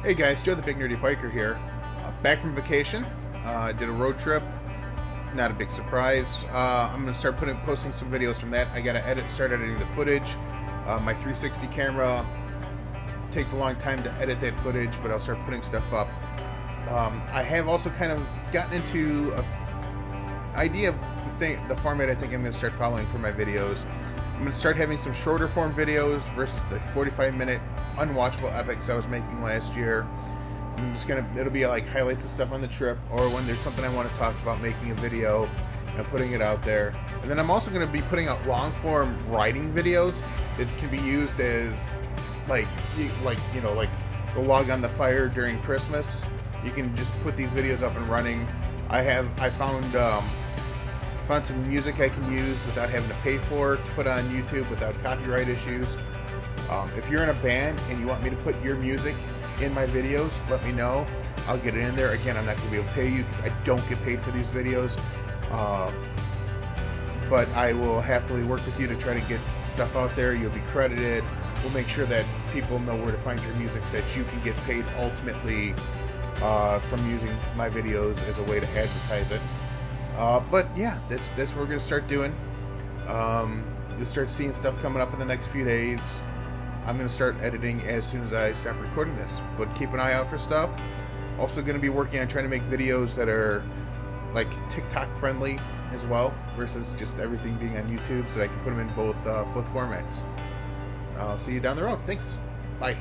Hey guys, Joe the Big Nerdy Biker here. Back from vacation. Did a road trip. Not a big surprise. I'm gonna start posting some videos from that. I gotta start editing the footage. My 360 camera takes a long time to edit that footage, but I'll start putting stuff up. I have also kind of gotten into an idea of the format I think I'm gonna start following for my videos. I'm gonna start having some shorter form videos versus the 45-minute unwatchable epics I was making last year. It'll be like highlights of stuff on the trip, or when there's something I want to talk about, making a video and putting it out there. And then I'm also going to be putting out long form riding videos that can be used as like the log on the fire during Christmas. You can just put these videos up and running. I found some music I can use without having to pay for to put on YouTube without copyright issues. If you're in a band and you want me to put your music in my videos, let me know. I'll get it in there. Again, I'm not going to be able to pay you because I don't get paid for these videos. But I will happily work with you to try to get stuff out there. You'll be credited. We'll make sure that people know where to find your music so that you can get paid ultimately from using my videos as a way to advertise it. But yeah, that's what we're going to start doing. You'll start seeing stuff coming up in the next few days. I'm going to start editing as soon as I stop recording this, but keep an eye out for stuff. Also going to be working on trying to make videos that are like TikTok friendly as well, versus just everything being on YouTube, so that I can put them in both formats. I'll see you down the road. Thanks. Bye.